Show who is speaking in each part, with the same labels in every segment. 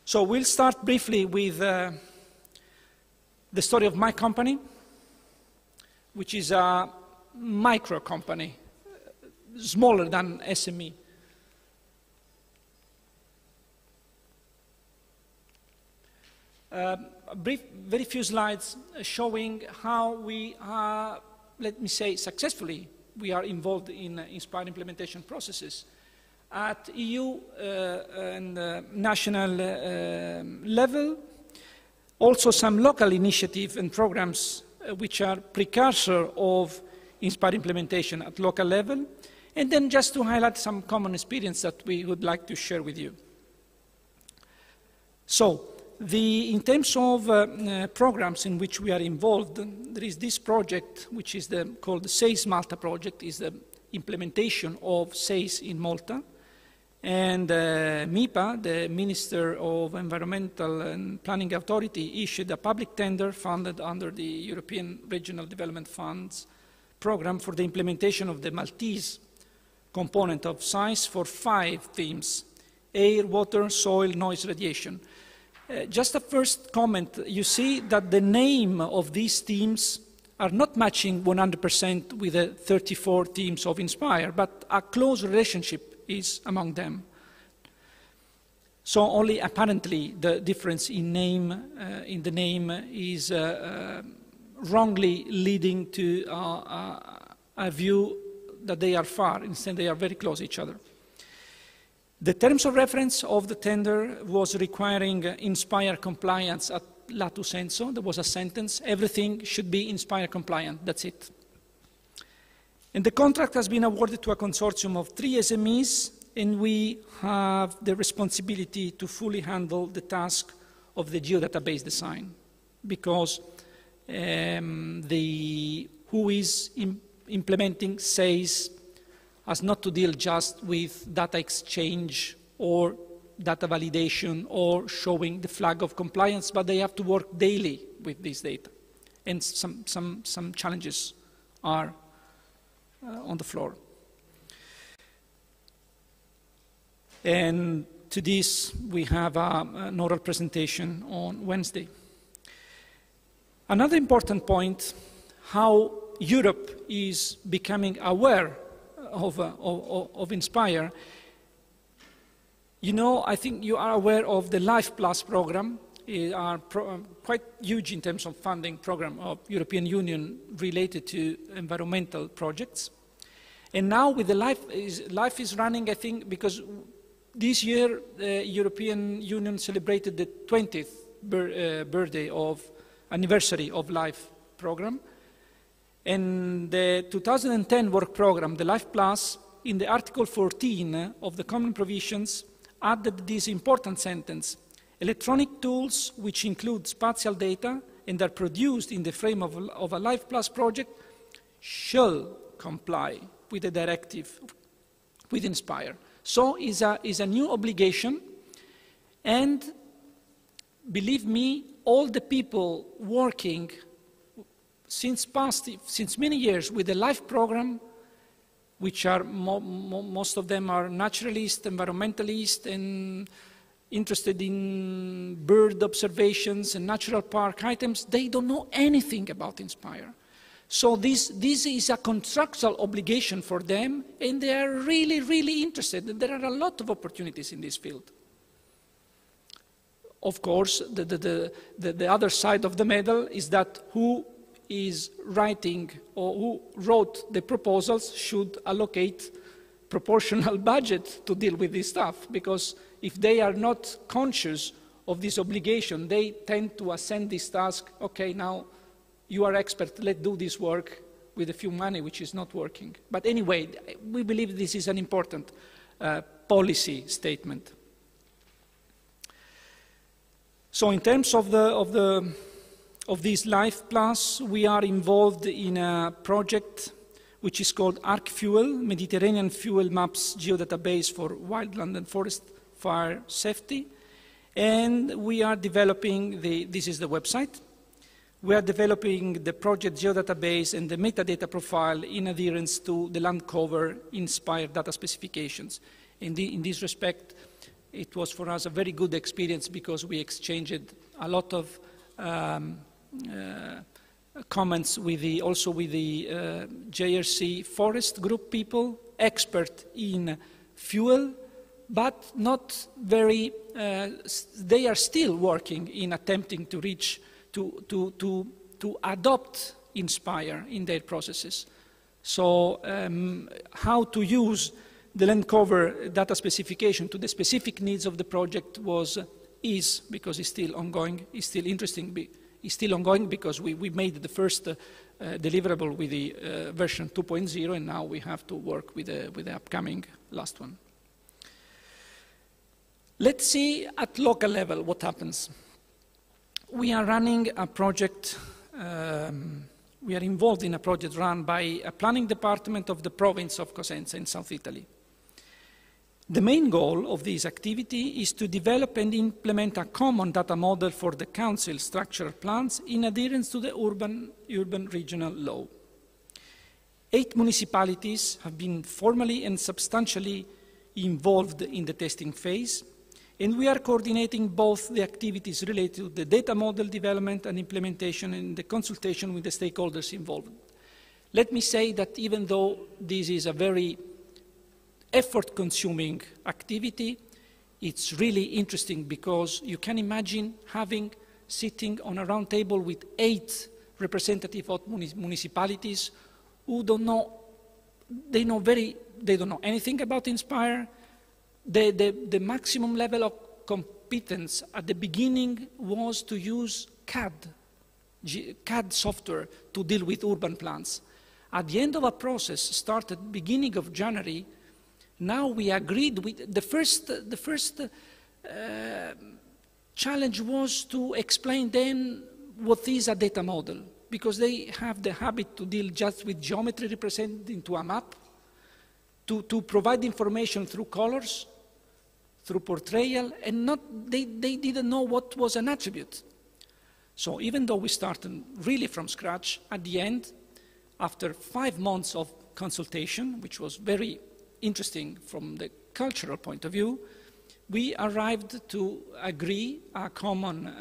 Speaker 1: So we'll start briefly with the story of my company, which is a micro company, smaller than SME. Very few slides showing how we are, let me say, successfully, we are involved in Inspire implementation processes at EU and national level. Also some local initiatives and programs which are precursor of Inspire implementation at local level. And then just to highlight some common experience that we would like to share with you. So, in terms of programs in which we are involved, there is this project, which is called the SEIS Malta project, is the implementation of SEIS in Malta. And MIPA, the Minister of Environmental and Planning Authority, issued a public tender funded under the European Regional Development Funds program for the implementation of the Maltese component of SEIS for 5 themes: air, water, soil, noise, radiation. Just a first comment, you see that the name of these themes are not matching 100% with the 34 themes of Inspire, but a close relationship is among them. So only apparently the difference in the name is wrongly leading to a view that they are far, instead they are very close to each other. The terms of reference of the tender was requiring Inspire compliance at lato sensu. There was a sentence, everything should be Inspire compliant, that's it. And the contract has been awarded to a consortium of 3 SMEs, and we have the responsibility to fully handle the task of the geodatabase design, because who is implementing SEIS has not to deal just with data exchange or data validation or showing the flag of compliance, but they have to work daily with this data. And some challenges are on the floor. And to this, we have an oral presentation on Wednesday. Another important point, how Europe is becoming aware of Inspire. You know, I think you are aware of the Life Plus program. It are quite huge in terms of funding program of European Union related to environmental projects. And now with the Life is running, I think, because this year the European Union celebrated the 20th anniversary of Life program. And the 2010 work program, the Life Plus, in the Article 14 of the Common Provisions, added this important sentence: electronic tools which include spatial data and are produced in the frame of a Life Plus project shall comply with the directive with Inspire. So is a new obligation, and believe me, all the people working since many years with the LIFE program, which are most of them are naturalists, environmentalists, and interested in bird observations and natural park items, they don't know anything about Inspire. So this is a contractual obligation for them, and they are really, really interested. There are a lot of opportunities in this field. Of course, the other side of the medal is that who is writing or who wrote the proposals should allocate proportional budget to deal with this stuff, because if they are not conscious of this obligation, they tend to assign this task, okay, now you are expert, let's do this work with a few money, which is not working. But anyway, we believe this is an important policy statement. So in terms of this Life Plus, we are involved in a project which is called ArcFuel, Mediterranean Fuel Maps Geodatabase for Wildland and Forest Fire Safety. And we are developing this is the website. We are developing the project geodatabase and the metadata profile in adherence to the land cover Inspire data specifications. In this respect, It was for us a very good experience because we exchanged a lot of comments with also with the JRC forest group people, expert in fuel, but not very, they are still working in attempting to reach, to adopt Inspire in their processes. So how to use the land cover data specification to the specific needs of the project is, because it's still ongoing, is still interesting, is still ongoing because we made the first deliverable with the version 2.0, and now we have to work with the upcoming last one. Let's see at local level what happens. We are running a project, we are involved in a project run by a planning department of the province of Cosenza in South Italy. The main goal of this activity is to develop and implement a common data model for the council structural plans in adherence to the urban regional law. 8 municipalities have been formally and substantially involved in the testing phase, and we are coordinating both the activities related to the data model development and implementation and the consultation with the stakeholders involved. Let me say that even though this is a very effort-consuming activity, it's really interesting because you can imagine sitting on a round table with 8 representatives of municipalities who don't know, they don't know anything about Inspire. The maximum level of competence at the beginning was to use CAD software to deal with urban plans. At the end of a process started beginning of January, now we agreed with the first challenge was to explain then what is a data model, because they have the habit to deal just with geometry represented into a map, to provide information through colors, through portrayal, and they didn't know what was an attribute. So even though we started really from scratch, at the end, after 5 months of consultation, which was very interesting from the cultural point of view, we arrived to agree a common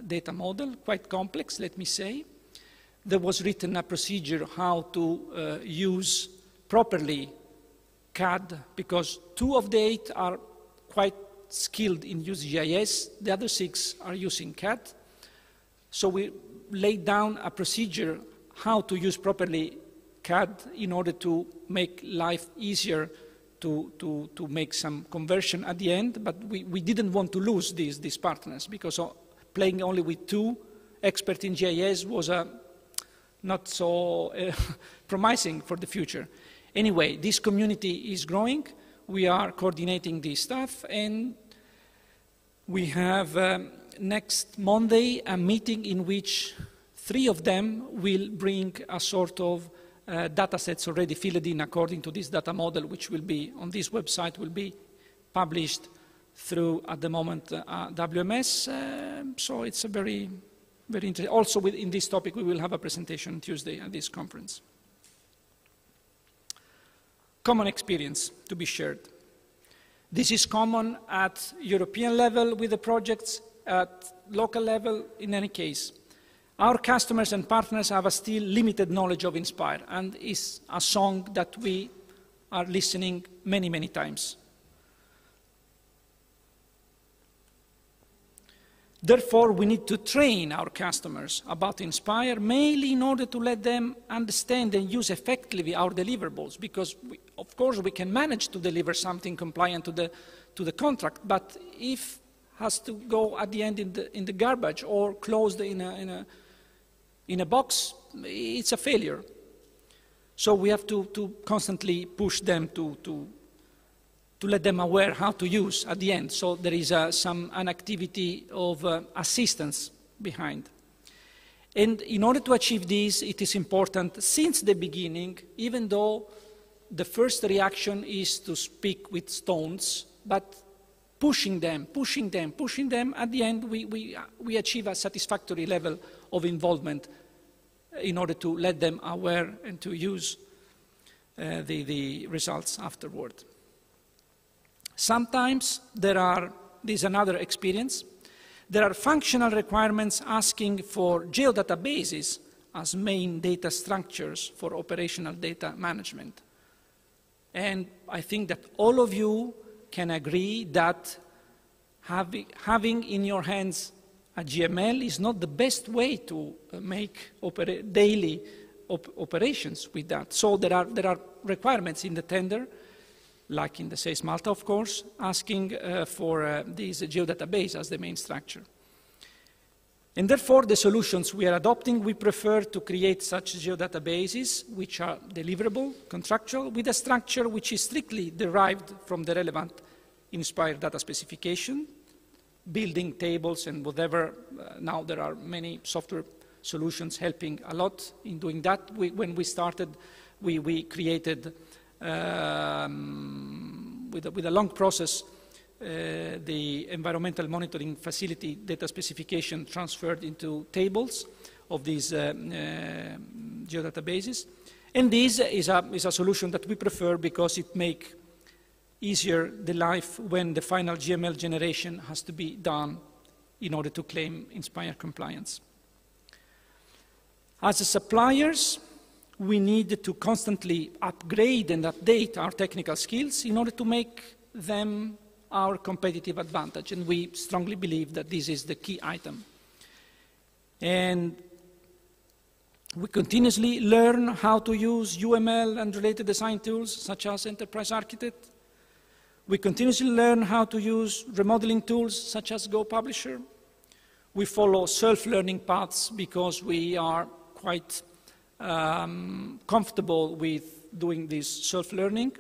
Speaker 1: data model, quite complex, let me say. There was written a procedure how to use properly CAD, because 2 of the 8 are quite skilled in using GIS, the other 6 are using CAD. So we laid down a procedure how to use properly CAD in order to make life easier to make some conversion at the end, but we didn't want to lose these partners, because playing only with 2 experts in GIS was not so promising for the future. Anyway, this community is growing. We are coordinating this stuff, and we have next Monday a meeting in which 3 of them will bring a sort of data sets already filled in according to this data model, which will be on this website, will be published through, at the moment, WMS. So it's a very, very interesting. Also in this topic, we will have a presentation Tuesday at this conference. Common experience to be shared. This is common at European level with the projects, at local level in any case. Our customers and partners have a still limited knowledge of Inspire, and is a song that we are listening many, many times. Therefore, we need to train our customers about Inspire, mainly in order to let them understand and use effectively our deliverables, because of course we can manage to deliver something compliant to the contract, but if has to go at the end in the garbage or closed in a box, it's a failure. So we have to constantly push them to let them aware how to use at the end. So there is an activity of assistance behind. And in order to achieve this, it is important since the beginning, even though the first reaction is to speak with stones, but pushing them, at the end we achieve a satisfactory level of involvement in order to let them aware and to use the results afterward. Sometimes this is another experience, there are functional requirements asking for geodatabases as main data structures for operational data management. And I think that all of you can agree that having in your hands a GML is not the best way to make daily operations with that. So there are requirements in the tender, like in the SACE Malta, of course, asking for this geodatabase as the main structure. And therefore, the solutions we are adopting, we prefer to create such geodatabases which are deliverable, contractual, with a structure which is strictly derived from the relevant inspired data specification, building tables and whatever. Now there are many software solutions helping a lot in doing that. When we started, we created, with a long process, the environmental monitoring facility data specification transferred into tables of these geodatabases. And this is a solution that we prefer because it makes easier the life when the final GML generation has to be done in order to claim INSPIRE compliance. As suppliers, we need to constantly upgrade and update our technical skills in order to make them our competitive advantage, and we strongly believe that this is the key item. And we continuously learn how to use UML and related design tools such as Enterprise Architect. We continuously learn how to use remodeling tools such as Go Publisher. We follow self-learning paths because we are quite comfortable with doing this self-learning.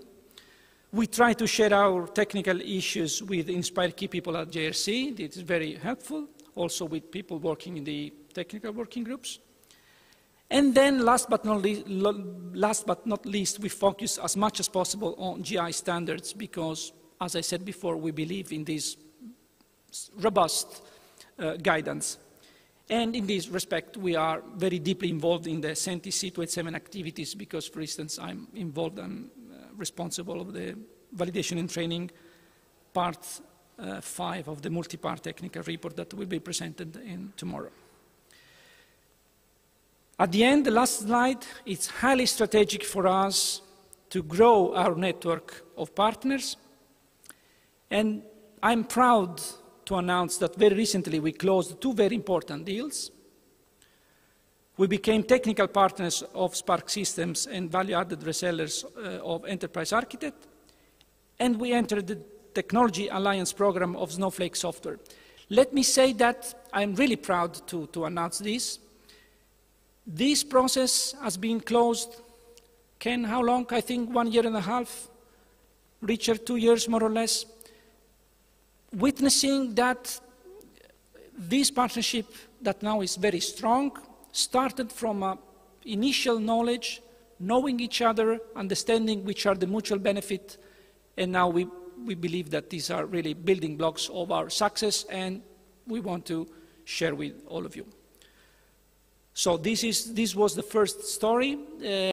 Speaker 1: We try to share our technical issues with INSPIRE key people at JRC. This is very helpful, also with people working in the technical working groups. And then last but not least, we focus as much as possible on GI standards because, as I said before, we believe in this robust guidance. And in this respect, we are very deeply involved in the CENTI C287 activities because, for instance, I'm involved and responsible of the validation and training part 5 of the multi-part technical report that will be presented tomorrow. At the end, the last slide, it's highly strategic for us to grow our network of partners. And I'm proud to announce that very recently we closed 2 very important deals. We became technical partners of Spark Systems and value-added resellers of Enterprise Architect, and we entered the Technology Alliance program of Snowflake Software. Let me say that I'm really proud to announce this. This process has been closed, Ken, how long? I think 1.5 years, Richard, 2 years more or less, witnessing that this partnership that now is very strong started from initial knowledge, knowing each other, understanding which are the mutual benefit, and now we believe that these are really building blocks of our success, and we want to share with all of you. So this was the first story.